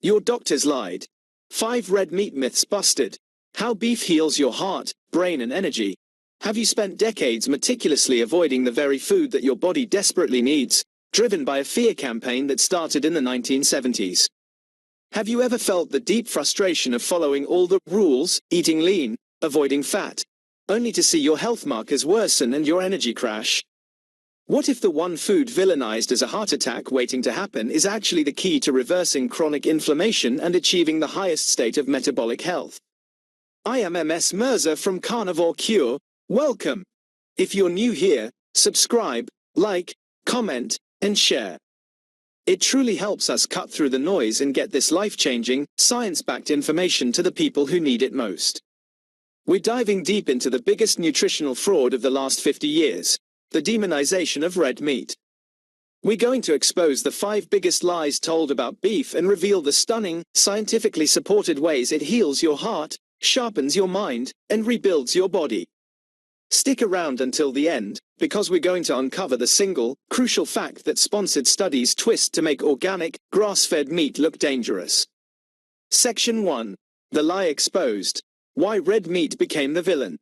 Your doctors lied. 5 red meat myths busted. How beef heals your heart, brain and energy. Have you spent decades meticulously avoiding the very food that your body desperately needs, driven by a fear campaign that started in the 1970s? Have you ever felt the deep frustration of following all the rules, eating lean, avoiding fat, only to see your health markers worsen and your energy crash? What if the one food villainized as a heart attack waiting to happen is actually the key to reversing chronic inflammation and achieving the highest state of metabolic health? I am MS Mirza from Carnivore Cure. Welcome. If you're new here, subscribe, like, comment, and share. It truly helps us cut through the noise and get this life-changing, science-backed information to the people who need it most. We're diving deep into the biggest nutritional fraud of the last 50 years. The demonization of red meat. We're going to expose the 5 biggest lies told about beef and reveal the stunning, scientifically supported ways it heals your heart, sharpens your mind, and rebuilds your body. Stick around until the end, because we're going to uncover the single, crucial fact that sponsored studies twist to make organic, grass-fed meat look dangerous. Section 1. The lie exposed. Why red meat became the villain.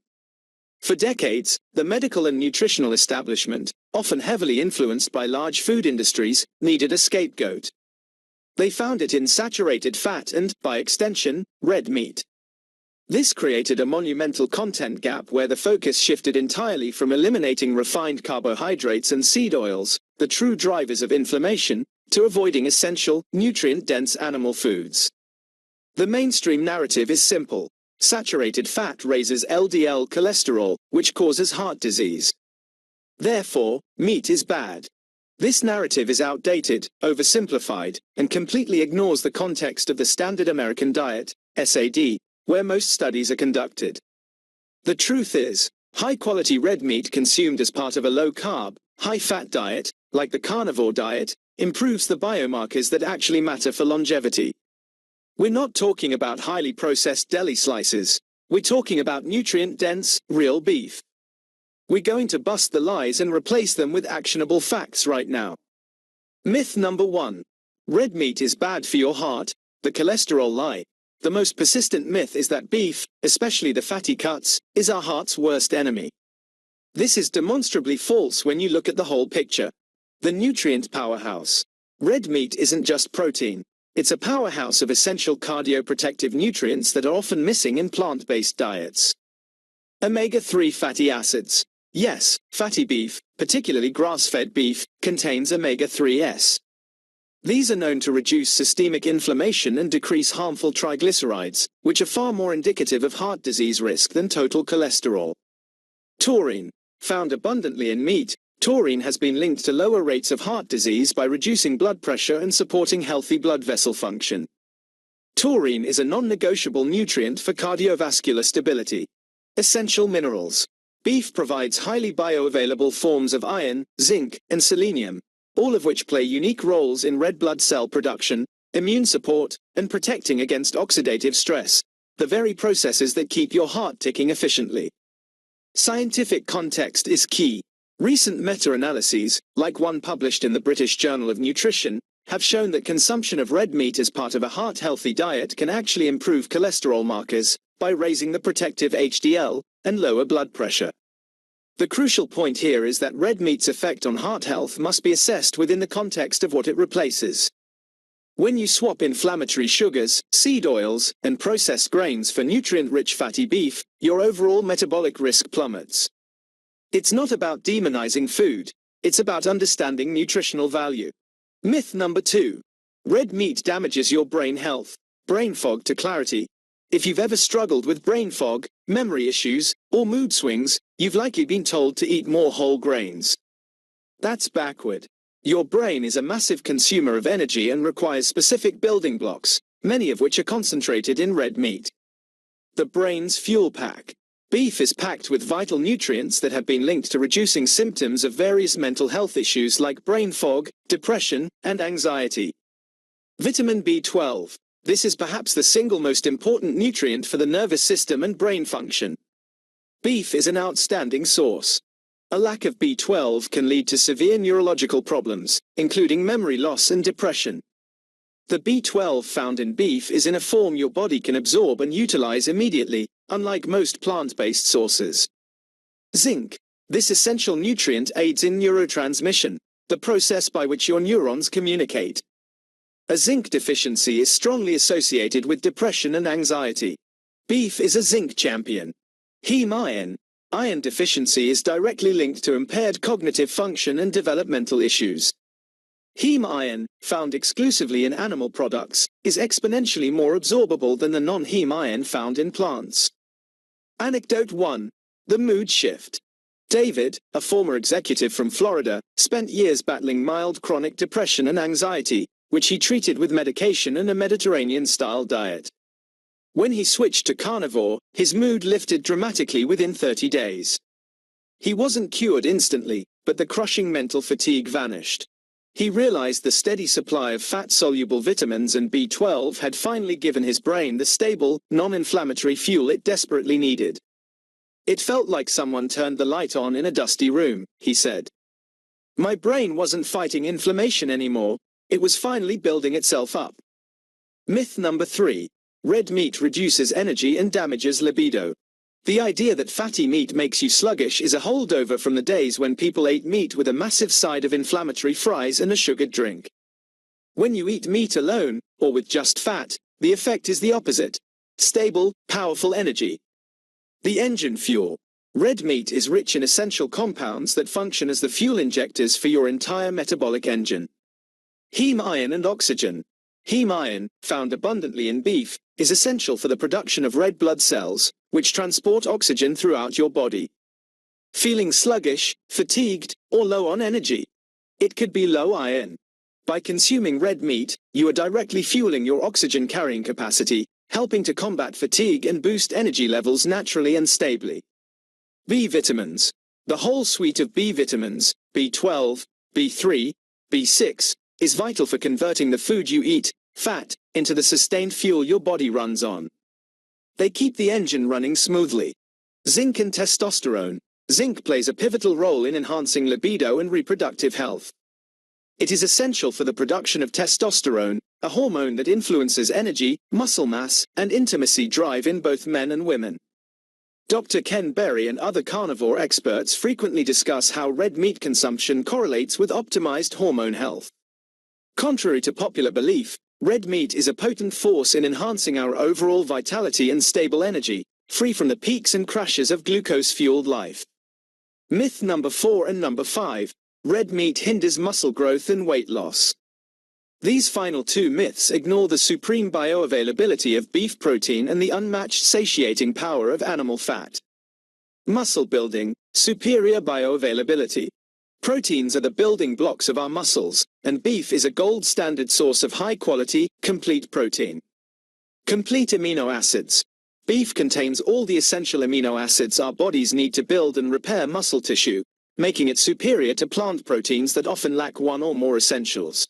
For decades, the medical and nutritional establishment, often heavily influenced by large food industries, needed a scapegoat. They found it in saturated fat and, by extension, red meat. This created a monumental content gap where the focus shifted entirely from eliminating refined carbohydrates and seed oils, the true drivers of inflammation, to avoiding essential, nutrient-dense animal foods. The mainstream narrative is simple. Saturated fat raises LDL cholesterol, which causes heart disease. Therefore, meat is bad. This narrative is outdated, oversimplified, and completely ignores the context of the standard American diet, SAD, where most studies are conducted. The truth is, high-quality red meat consumed as part of a low-carb, high-fat diet, like the carnivore diet, improves the biomarkers that actually matter for longevity. We're not talking about highly processed deli slices. We're talking about nutrient-dense, real beef. We're going to bust the lies and replace them with actionable facts right now. Myth number 1. Red meat is bad for your heart. The cholesterol lie. The most persistent myth is that beef, especially the fatty cuts, is our heart's worst enemy. This is demonstrably false when you look at the whole picture. The nutrient powerhouse. Red meat isn't just protein. It's a powerhouse of essential cardioprotective nutrients that are often missing in plant-based diets. Omega-3 fatty acids. Yes, fatty beef, particularly grass-fed beef, contains omega-3s. These are known to reduce systemic inflammation and decrease harmful triglycerides, which are far more indicative of heart disease risk than total cholesterol. Taurine. Found abundantly in meat, taurine has been linked to lower rates of heart disease by reducing blood pressure and supporting healthy blood vessel function. Taurine is a non-negotiable nutrient for cardiovascular stability. Essential minerals. Beef provides highly bioavailable forms of iron, zinc, and selenium, all of which play unique roles in red blood cell production, immune support, and protecting against oxidative stress, the very processes that keep your heart ticking efficiently. Scientific context is key. Recent meta-analyses, like one published in the British Journal of Nutrition, have shown that consumption of red meat as part of a heart-healthy diet can actually improve cholesterol markers by raising the protective HDL and lower blood pressure. The crucial point here is that red meat's effect on heart health must be assessed within the context of what it replaces. When you swap inflammatory sugars, seed oils, and processed grains for nutrient-rich fatty beef, your overall metabolic risk plummets. It's not about demonizing food. It's about understanding nutritional value. Myth number 2. Red meat damages your brain health. Brain fog to clarity. If you've ever struggled with brain fog, memory issues, or mood swings, you've likely been told to eat more whole grains. That's backward. Your brain is a massive consumer of energy and requires specific building blocks, many of which are concentrated in red meat. The brain's fuel pack. Beef is packed with vital nutrients that have been linked to reducing symptoms of various mental health issues like brain fog, depression, and anxiety. Vitamin B12. This is perhaps the single most important nutrient for the nervous system and brain function. Beef is an outstanding source. A lack of B12 can lead to severe neurological problems, including memory loss and depression. The B12 found in beef is in a form your body can absorb and utilize immediately, unlike most plant-based sources. Zinc. This essential nutrient aids in neurotransmission, the process by which your neurons communicate. A zinc deficiency is strongly associated with depression and anxiety. Beef is a zinc champion. Heme iron. Iron deficiency is directly linked to impaired cognitive function and developmental issues. Heme iron, found exclusively in animal products, is exponentially more absorbable than the non-heme iron found in plants. Anecdote 1. The mood shift. David, a former executive from Florida, spent years battling mild chronic depression and anxiety, which he treated with medication and a Mediterranean-style diet. When he switched to carnivore, his mood lifted dramatically within 30 days. He wasn't cured instantly, but the crushing mental fatigue vanished. He realized the steady supply of fat-soluble vitamins and B12 had finally given his brain the stable, non-inflammatory fuel it desperately needed. It felt like someone turned the light on in a dusty room, he said. My brain wasn't fighting inflammation anymore, it was finally building itself up. Myth number 3. Red meat reduces energy and damages libido. The idea that fatty meat makes you sluggish is a holdover from the days when people ate meat with a massive side of inflammatory fries and a sugared drink. When you eat meat alone, or with just fat, the effect is the opposite. Stable, powerful energy. The engine fuel. Red meat is rich in essential compounds that function as the fuel injectors for your entire metabolic engine. Heme iron and oxygen. Heme iron, found abundantly in beef, is essential for the production of red blood cells, which transport oxygen throughout your body. Feeling sluggish, fatigued, or low on energy? It could be low iron. By consuming red meat, you are directly fueling your oxygen carrying capacity, helping to combat fatigue and boost energy levels naturally and stably. B vitamins. The whole suite of B vitamins, B12, B3, B6, is vital for converting the food you eat, fat, into the sustained fuel your body runs on. They keep the engine running smoothly. Zinc and testosterone. Zinc plays a pivotal role in enhancing libido and reproductive health. It is essential for the production of testosterone, a hormone that influences energy, muscle mass, and intimacy drive in both men and women. Dr. Ken Berry and other carnivore experts frequently discuss how red meat consumption correlates with optimized hormone health. Contrary to popular belief, red meat is a potent force in enhancing our overall vitality and stable energy, free from the peaks and crashes of glucose-fueled life. Myth number 4 and number 5. Red meat hinders muscle growth and weight loss. These final two myths ignore the supreme bioavailability of beef protein and the unmatched satiating power of animal fat. Muscle building, superior bioavailability. Proteins are the building blocks of our muscles, and beef is a gold standard source of high-quality, complete protein. Complete amino acids. Beef contains all the essential amino acids our bodies need to build and repair muscle tissue, making it superior to plant proteins that often lack one or more essentials.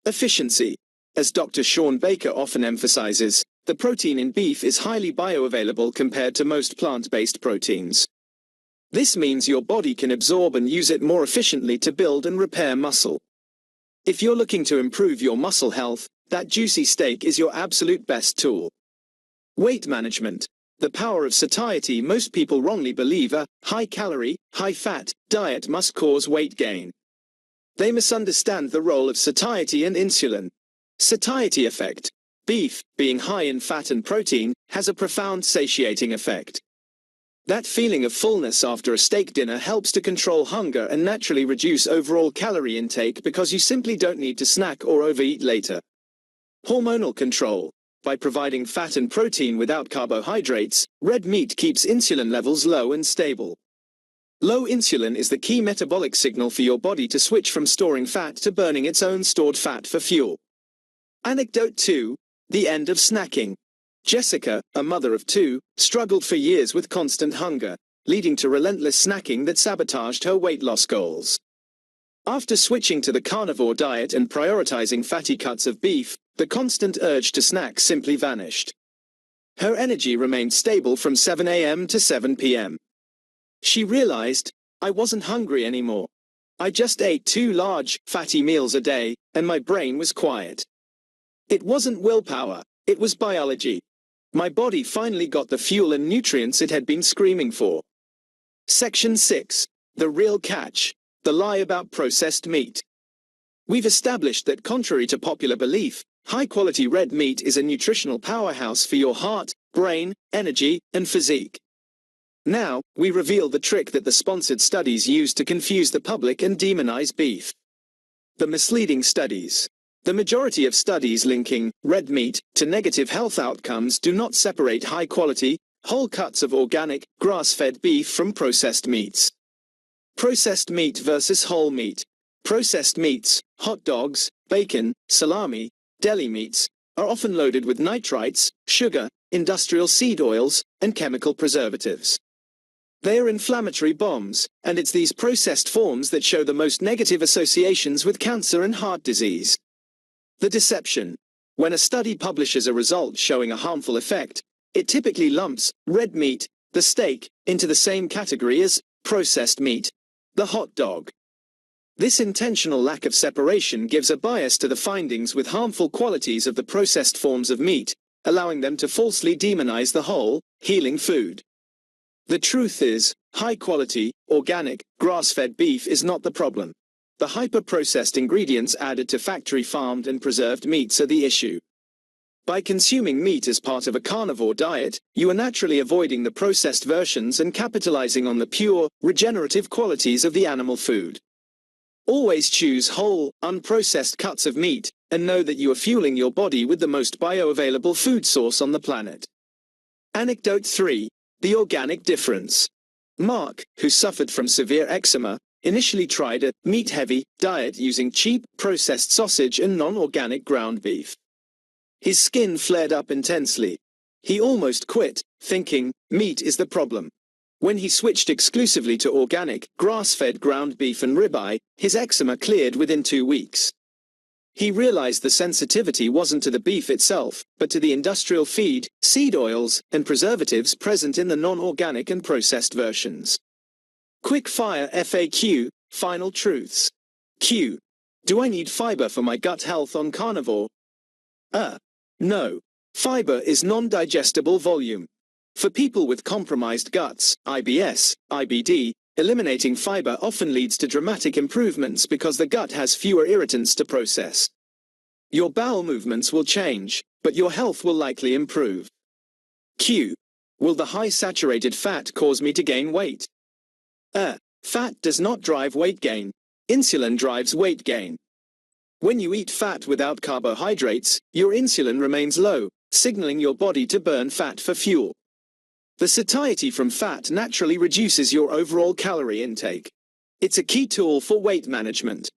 Efficiency. As Dr. Sean Baker often emphasizes, the protein in beef is highly bioavailable compared to most plant-based proteins. This means your body can absorb and use it more efficiently to build and repair muscle. If you're looking to improve your muscle health, that juicy steak is your absolute best tool. Weight management. The power of satiety. Most people wrongly believe a high-calorie, high-fat diet must cause weight gain. They misunderstand the role of satiety and insulin. Satiety effect. Beef, being high in fat and protein, has a profound satiating effect. That feeling of fullness after a steak dinner helps to control hunger and naturally reduce overall calorie intake because you simply don't need to snack or overeat later. Hormonal control. By providing fat and protein without carbohydrates, red meat keeps insulin levels low and stable. Low insulin is the key metabolic signal for your body to switch from storing fat to burning its own stored fat for fuel. Anecdote 2. The end of snacking. Jessica, a mother of 2, struggled for years with constant hunger, leading to relentless snacking that sabotaged her weight loss goals. After switching to the carnivore diet and prioritizing fatty cuts of beef, the constant urge to snack simply vanished. Her energy remained stable from 7 a.m. to 7 p.m. She realized, I wasn't hungry anymore. I just ate 2 large, fatty meals a day, and my brain was quiet. It wasn't willpower, it was biology. My body finally got the fuel and nutrients it had been screaming for. Section 6. The real catch. The lie about processed meat. We've established that contrary to popular belief, high-quality red meat is a nutritional powerhouse for your heart, brain, energy, and physique. Now, we reveal the trick that the sponsored studies use to confuse the public and demonize beef. The misleading studies. The majority of studies linking red meat to negative health outcomes do not separate high-quality, whole cuts of organic, grass-fed beef from processed meats. Processed meat versus whole meat. Processed meats, hot dogs, bacon, salami, deli meats, are often loaded with nitrites, sugar, industrial seed oils, and chemical preservatives. They are inflammatory bombs, and it's these processed forms that show the most negative associations with cancer and heart disease. The deception. When a study publishes a result showing a harmful effect, it typically lumps red meat, the steak, into the same category as processed meat, the hot dog. This intentional lack of separation gives a bias to the findings with harmful qualities of the processed forms of meat, allowing them to falsely demonize the whole, healing food. The truth is, high-quality, organic, grass-fed beef is not the problem. The hyper-processed ingredients added to factory-farmed and preserved meats are the issue. By consuming meat as part of a carnivore diet, you are naturally avoiding the processed versions and capitalizing on the pure, regenerative qualities of the animal food. Always choose whole, unprocessed cuts of meat, and know that you are fueling your body with the most bioavailable food source on the planet. Anecdote 3. The organic difference. Mark, who suffered from severe eczema, initially tried a meat-heavy diet using cheap, processed sausage and non-organic ground beef. His skin flared up intensely. He almost quit, thinking, meat is the problem. When he switched exclusively to organic, grass-fed ground beef and ribeye, his eczema cleared within 2 weeks. He realized the sensitivity wasn't to the beef itself, but to the industrial feed, seed oils, and preservatives present in the non-organic and processed versions. Quick-fire FAQ, Final Truths. Q. Do I need fiber for my gut health on carnivore? No. Fiber is non-digestible volume. For people with compromised guts, IBS, IBD, eliminating fiber often leads to dramatic improvements because the gut has fewer irritants to process. Your bowel movements will change, but your health will likely improve. Q. Will the high saturated fat cause me to gain weight? Fat does not drive weight gain. Insulin drives weight gain. When you eat fat without carbohydrates, your insulin remains low, signaling your body to burn fat for fuel. The satiety from fat naturally reduces your overall calorie intake. It's a key tool for weight management.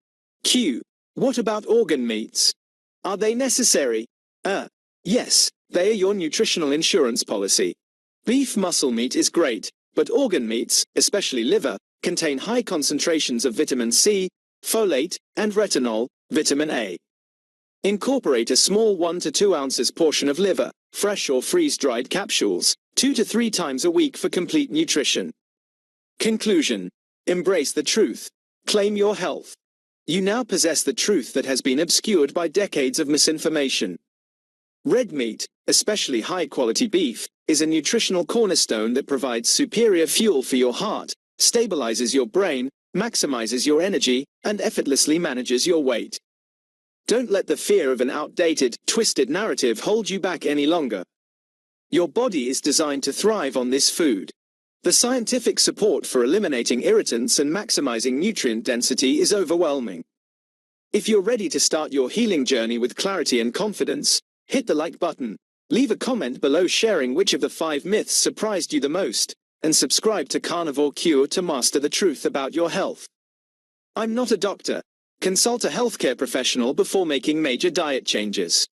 Q. What about organ meats? Are they necessary? Yes, they are your nutritional insurance policy. Beef muscle meat is great, but organ meats, especially liver, contain high concentrations of vitamin C, folate, and retinol, vitamin A. Incorporate a small 1 to 2 ounces portion of liver, fresh or freeze-dried capsules, 2 to 3 times a week for complete nutrition. Conclusion. Embrace the truth. Claim your health. You now possess the truth that has been obscured by decades of misinformation. Red meat, especially high-quality beef, is a nutritional cornerstone that provides superior fuel for your heart, stabilizes your brain, maximizes your energy, and effortlessly manages your weight. Don't let the fear of an outdated, twisted narrative hold you back any longer. Your body is designed to thrive on this food. The scientific support for eliminating irritants and maximizing nutrient density is overwhelming. If you're ready to start your healing journey with clarity and confidence, hit the like button, leave a comment below sharing which of the 5 myths surprised you the most, and subscribe to Carnivore Cure to master the truth about your health. I'm not a doctor. Consult a healthcare professional before making major diet changes.